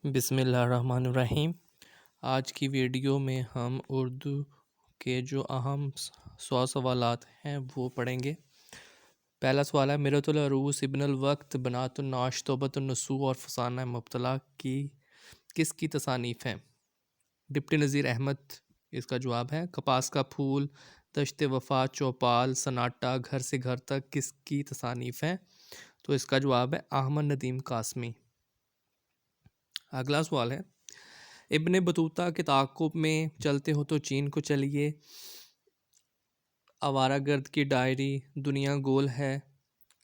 بسم اللہ الرحمن الرحیم۔ آج کی ویڈیو میں ہم اردو کے جو اہم 100 سوالات ہیں وہ پڑھیں گے۔ پہلا سوال ہے، میرۃ العروس، ابن الوقت، بنات الناش، توبۃ النصوح اور فسانہ مبتلا کی کس کی تصانیف ہیں؟ ڈپٹی نذیر احمد اس کا جواب ہے۔ کپاس کا پھول، دشت وفا، چوپال، سناٹا، گھر سے گھر تک کس کی تصانیف ہیں؟ تو اس کا جواب ہے احمد ندیم قاسمی۔ اگلا سوال ہے، ابن بطوطہ کے تعاقب میں چلتے ہو تو چین کو چلیے، آوارہ گرد کی ڈائری، دنیا گول ہے،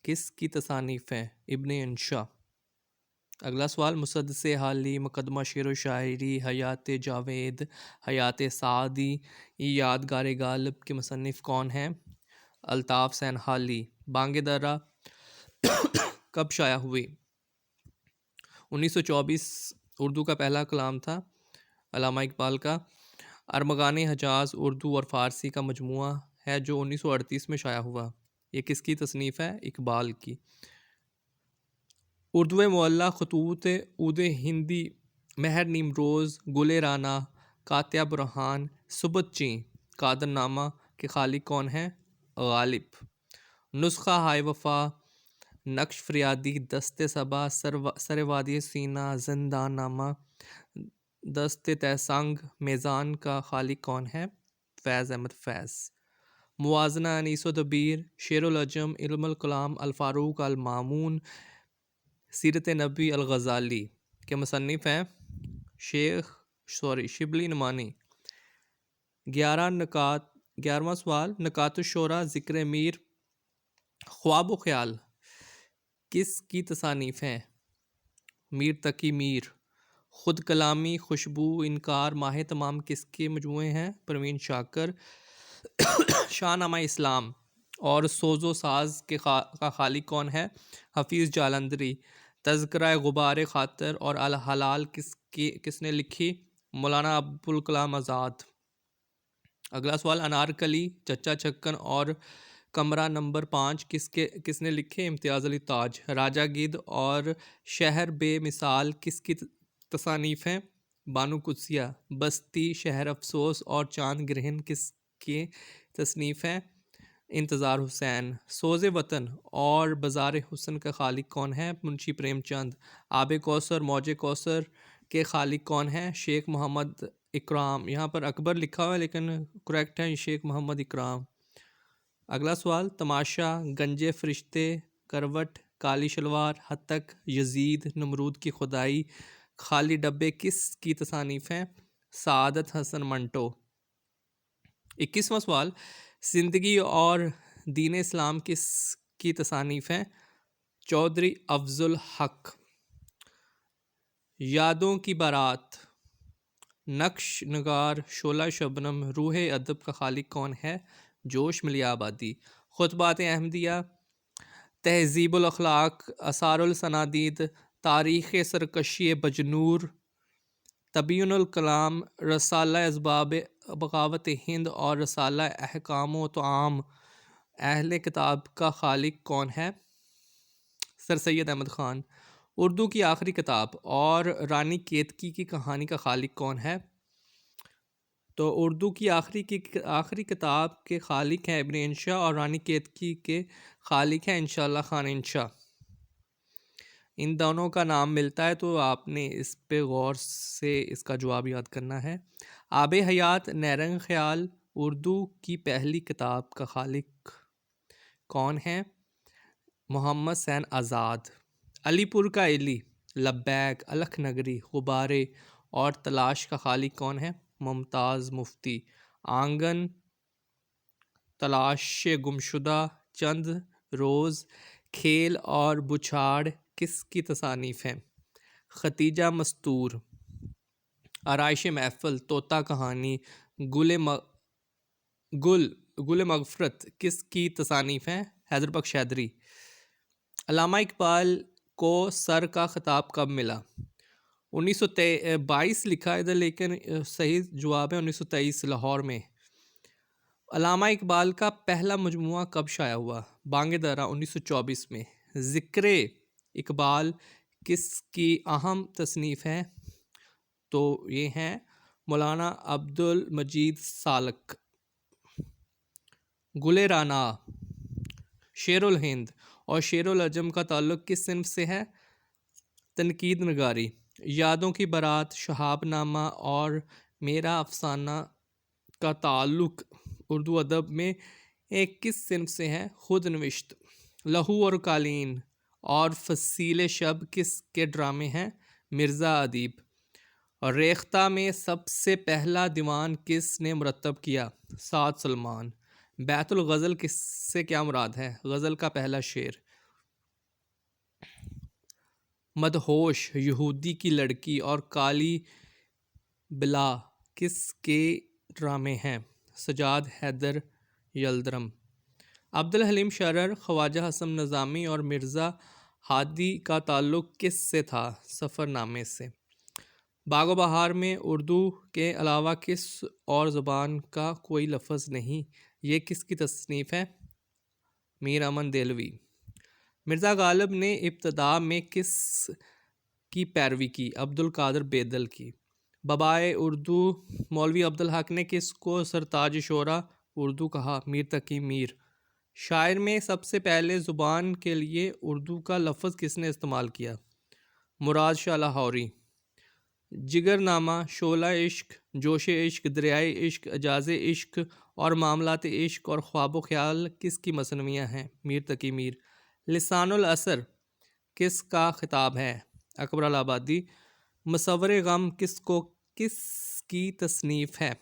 کس کی تصانیف ہیں؟ ابن انشا۔ اگلا سوال، مسدس حالی، مقدمہ شعر و شاعری، حیات جاوید، حیات سعدی، یادگار غالب کے مصنف کون ہیں؟ الطاف حسین حالی۔ بانگ درہ کب شائع ہوئی؟ 1924 اردو کا پہلا کلام تھا علامہ اقبال کا۔ ارمغان حجاز اردو اور فارسی کا مجموعہ ہے جو 1938 میں شائع ہوا۔ یہ کس کی تصنیف ہے؟ اقبال کی۔ اردو معلی خطوط عود ہندی، مہر نیمروز، گل رانا، قاطع برہان، سبت چیں، قادر نامہ کے خالق کون ہیں؟ غالب۔ نسخہ ہائے وفا، نقش فریادی، دست صبا، سر وادی سینا، زندان نامہ، دست تہسنگ، میزان کا خالق کون ہے؟ فیض احمد فیض۔ موازنہ انیس و دبیر، شعر العجم، علم الکلام، الفاروق المامون، سیرت نبی، الغزالی کے مصنف ہیں شبلی نعمانی۔ 11واں سوال، نکات الشعراء، ذکر میر، خواب و خیال کس کی تصانیف ہیں؟ میر تقی میر۔ خود کلامی، خوشبو، انکار، ماہ تمام کس کے مجموعے ہیں؟ پروین شاکر۔ شاہ نامہ اسلام اور سوز و ساز کا خالق کون ہے؟ حفیظ جالندھری۔ تذکرہ غبار خاطر اور الحلال کس نے لکھی؟ مولانا ابوالکلام آزاد۔ اگلا سوال، انارکلی، چچا چھکن اور کمرہ نمبر 5 کس نے لکھے؟ امتیاز علی تاج۔ راجہ گدھ اور شہر بے مثال کس کی تصانیف ہیں؟ بانو قدسیہ۔ بستی، شہر افسوس اور چاند گرہن کس کی تصنیف ہیں؟ انتظار حسین۔ سوز وطن اور بازار حسن کا خالق کون ہے؟ منشی پریم چند۔ آب کوثر، موج کوثر کے خالق کون ہیں؟ شیخ محمد اکرام۔ یہاں پر اکبر لکھا ہوا ہے لیکن کریکٹ ہے شیخ محمد اکرام۔ اگلا سوال، تماشا، گنجے فرشتے، کروٹ، کالی شلوار، ہتک، یزید، نمرود کی خدائی، خالی ڈبے کس کی تصانیف ہیں؟ سعادت حسن منٹو۔ 21واں سوال، زندگی اور دین اسلام کس کی تصانیف ہیں؟ چودھری افضل حق۔ یادوں کی بارات، نقش نگار، شعلہ شبنم، روح ادب کا خالق کون ہے؟ جوش ملیح آبادی۔ خطبات احمدیہ، تہذیب الاخلاق، آثار الصنادید، تاریخ سرکشی بجنور، تبیین الکلام، رسالہ اسباب بغاوت ہند اور رسالہ احکام و طعام اہل کتاب کا خالق کون ہے؟ سر سید احمد خان۔ اردو کی آخری کتاب اور رانی کیتکی کی کہانی کا خالق کون ہے؟ تو اردو کی آخری کتاب کے خالق ہیں ابن انشا اور رانی کیتکی کے خالق ہیں انشاء اللہ خان انشا۔ ان دونوں کا نام ملتا ہے تو آپ نے اس پہ غور سے اس کا جواب یاد کرنا ہے۔ آب حیات، نیرنگ خیال اردو کی پہلی کتاب کا خالق کون ہے؟ محمد حسین آزاد۔ علی پور کا علی، لبیک، الکھ نگری، غبارے اور تلاش کا خالق کون ہے؟ ممتاز مفتی۔ آنگن، تلاش گمشدہ، چند روز، کھیل اور بچھاڑ کس کی تصانیف ہیں؟ ختیجہ مستور۔ آرائش محفل، طوطا کہانی، گل مغفرت کس کی تصانیف ہیں؟ حیدر بخش حیدری۔ علامہ اقبال کو سر کا خطاب کب ملا؟ 1922 لکھا ہے ادھر لیکن صحیح جواب ہے 1923 لاہور میں۔ علامہ اقبال کا پہلا مجموعہ کب شائع ہوا؟ بانگ درہ 1924 میں۔ ذکر اقبال کس کی اہم تصنیف ہے؟ تو یہ ہیں مولانا عبد المجید سالک۔ گل رانا، شیر الہند اور شیر العجم کا تعلق کس صنف سے ہے؟ تنقید نگاری۔ یادوں کی بارات، شہاب نامہ اور میرا افسانہ کا تعلق اردو ادب میں ایک کس صنف سے ہے؟ خود نوشت۔ لہو اور قالین اور فصیل شب کس کے ڈرامے ہیں؟ مرزا ادیب۔ اور ریختہ میں سب سے پہلا دیوان کس نے مرتب کیا؟ سعد سلمان۔ بیت الغزل کس سے کیا مراد ہے؟ غزل کا پہلا شعر۔ مدہوش، یہودی کی لڑکی اور کالی بلا کس کے ڈرامے ہیں؟ سجاد حیدر یلدرم۔ عبد الحلیم شرر، خواجہ حسن نظامی اور مرزا ہادی کا تعلق کس سے تھا؟ سفر نامے سے۔ باغ و بہار میں اردو کے علاوہ کس اور زبان کا کوئی لفظ نہیں، یہ کس کی تصنیف ہے؟ میر امن دہلوی۔ مرزا غالب نے ابتدا میں کس کی پیروی کی؟ عبد القادر بیدل کی۔ بابائے اردو مولوی عبدالحق نے کس کو سرتاج شعراء اردو کہا؟ میر تقی میر۔ شاعر میں سب سے پہلے زبان کے لیے اردو کا لفظ کس نے استعمال کیا؟ مراد شاہ لاہوری۔ جگر نامہ، شعلہ عشق، جوش عشق، دریائے عشق، اعجاز عشق اور معاملات عشق اور خواب و خیال کس کی مصنوعیاں ہیں؟ میر تقی میر۔ لسان العصر کس کا خطاب ہے؟ اکبر الہٰبادی۔ مصور غم کس کی تصنیف ہے؟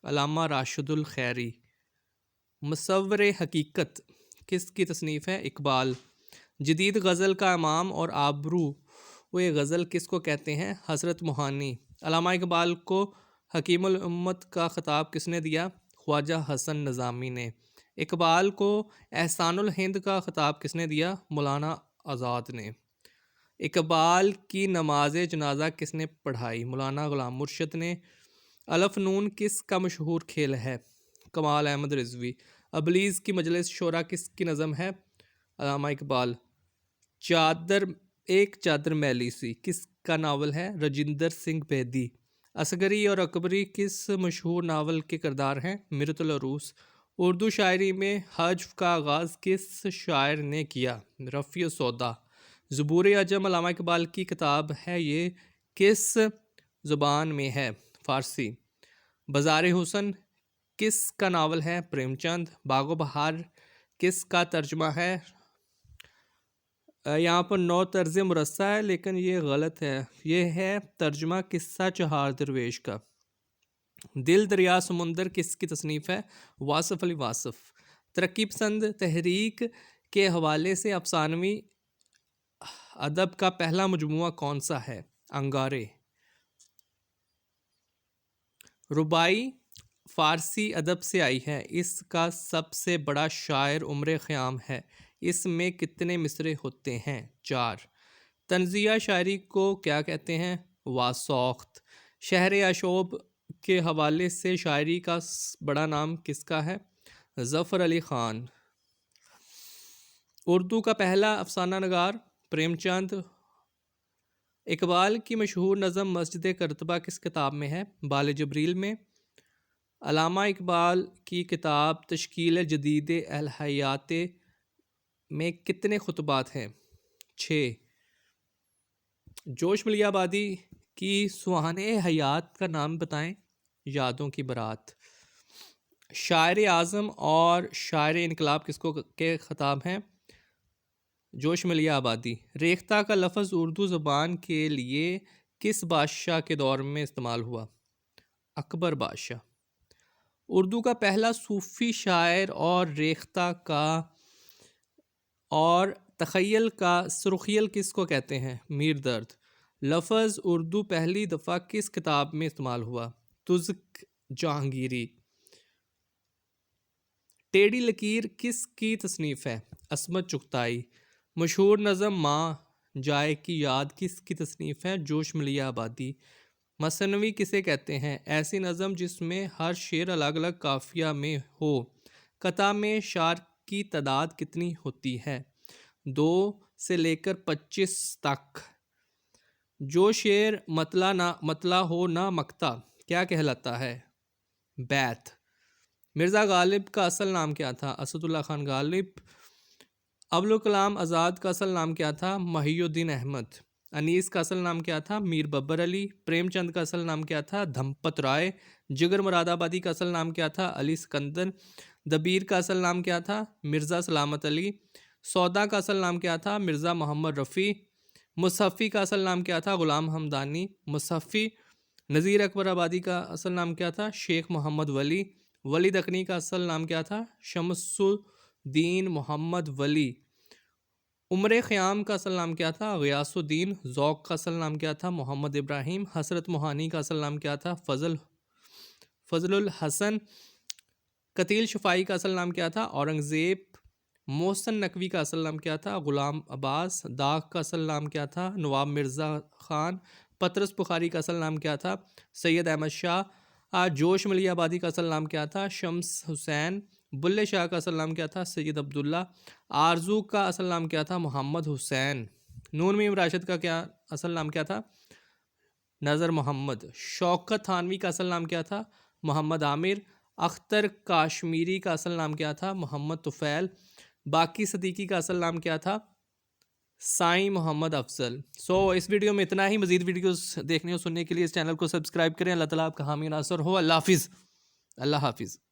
علامہ راشد الخیری۔ مصور حقیقت کس کی تصنیف ہے؟ اقبال۔ جدید غزل کا امام اور آبرو غزل کس کو کہتے ہیں؟ حضرت موہانی۔ علامہ اقبال کو حکیم الامت کا خطاب کس نے دیا؟ خواجہ حسن نظامی نے۔ اقبال کو احسان الہند کا خطاب کس نے دیا؟ مولانا آزاد نے۔ اقبال کی نماز جنازہ کس نے پڑھائی؟ مولانا غلام مرشد نے۔ الف نون کس کا مشہور کھیل ہے؟ کمال احمد رضوی۔ ابلیس کی مجلس شورا کس کی نظم ہے؟ علامہ اقبال۔ ایک چادر میلی سی کس کا ناول ہے؟ رجندر سنگھ بیدی۔ اصغری اور اکبری کس مشہور ناول کے کردار ہیں؟ میرۃ العروس۔ اردو شاعری میں حجو کا آغاز کس شاعر نے کیا؟ رفیع السودا۔ زبور عجم علامہ اقبال کی کتاب ہے، یہ کس زبان میں ہے؟ فارسی۔ بازار حسن کس کا ناول ہے؟ پریم چند۔ باغ و بہار کس کا ترجمہ ہے؟ یہاں پر نو طرز مرصع ہے لیکن یہ غلط ہے، یہ ہے ترجمہ قصہ چہار درویش کا۔ دل دریا سمندر کس کی تصنیف ہے؟ واصف علی واصف۔ ترقی پسند تحریک کے حوالے سے افسانوی ادب کا پہلا مجموعہ کون سا ہے؟ انگارے۔ رباعی فارسی ادب سے آئی ہے، اس کا سب سے بڑا شاعر عمر خیام ہے، اس میں کتنے مصرعے ہوتے ہیں؟ 4۔ طنزیہ شاعری کو کیا کہتے ہیں؟ واسوخت۔ شہر آشوب کے حوالے سے شاعری کا بڑا نام کس کا ہے؟ ظفر علی خان۔ اردو کا پہلا افسانہ نگار پریم چند۔ اقبال کی مشہور نظم مسجد کرتبہ کس کتاب میں ہے؟ بال جبریل میں۔ علامہ اقبال کی کتاب تشکیل جدید الحیات میں کتنے خطبات ہیں؟ 6۔ جوش ملیح آبادی کی سوہانے حیات کا نام بتائیں۔ یادوں کی بارات۔ شاعر اعظم اور شاعر انقلاب کس کو کے خطاب ہیں؟ جوش ملیح آبادی۔ ریختہ کا لفظ اردو زبان کے لیے کس بادشاہ کے دور میں استعمال ہوا؟ اکبر بادشاہ۔ اردو کا پہلا صوفی شاعر اور ریختہ کا اور تخیل کا سرخیل کس کو کہتے ہیں؟ میر درد۔ لفظ اردو پہلی دفعہ کس کتاب میں استعمال ہوا؟ تزک جہانگیری۔ ٹیڑھی لکیر کس کی تصنیف ہے؟ عصمت چغتائی۔ مشہور نظم ماں جائے کی یاد کس کی تصنیف ہے؟ جوش ملیح آبادی۔ مثنوی کسے کہتے ہیں؟ ایسی نظم جس میں ہر شعر الگ الگ قافیہ میں ہو۔ قطع میں شعر کی تعداد کتنی ہوتی ہے؟ 2 سے لے کر 25 تک۔ جو شعر مطلع ہو نہ مکتا کیا کہلاتا ہے؟ بیت۔ مرزا غالب کا اصل نام کیا تھا؟ اسد اللہ خان غالب۔ ابوالکلام آزاد کا اصل نام کیا تھا؟ محی الدین احمد۔ انیس کا اصل نام کیا تھا؟ میر ببر علی۔ پریم چند کا اصل نام کیا تھا؟ دھمپت رائے۔ جگر مراد آبادی کا اصل نام کیا تھا؟ علی سکندر۔ دبیر کا اصل نام کیا تھا؟ مرزا سلامت علی۔ سودا کا اصل نام کیا تھا؟ مرزا محمد رفیع۔ مصحفی کا اصل نام کیا تھا؟ غلام حمدانی مصحفی۔ نذیر اکبر آبادی کا اصل نام کیا تھا؟ شیخ محمد ولی۔ ولی دکنی کا اصل نام کیا تھا؟ شمس الدین محمد ولی۔ عمر خیام کا اصل نام کیا تھا؟ غیاث الدین۔ ذوق کا اصل نام کیا تھا؟ محمد ابراہیم۔ حسرت موہانی کا اصل نام کیا تھا؟ فضل الحسن۔ قتیل شفائی کا اصل نام کیا تھا؟ اورنگزیب۔ محسن نقوی کا اصل نام کیا تھا؟ غلام عباس۔ داغ کا اصل نام کیا تھا؟ نواب مرزا خان۔ پطرس بخاری کا اصل نام کیا تھا؟ سید احمد شاہ۔ جوش ملی آبادی کا اصل نام کیا تھا؟ شمس حسین۔ بلے شاہ کا اصل نام کیا تھا؟ سید عبداللہ۔ آرزو کا اصل نام کیا تھا؟ محمد حسین۔ نون میم راشد کا اصل نام کیا تھا؟ نظر محمد۔ شوکت تھانوی کا اصل نام کیا تھا؟ محمد عامر۔ اختر کاشمیری کا اصل نام کیا تھا؟ محمد طفیل۔ باقی صدیقی کا اصل نام کیا تھا؟ سائیں محمد افضل۔ اس ویڈیو میں اتنا ہی۔ مزید ویڈیوز دیکھنے اور سننے کے لیے اس چینل کو سبسکرائب کریں۔ اللہ تعالیٰ آپ کا حامی و ناصر ہو۔ اللہ حافظ۔ اللہ حافظ۔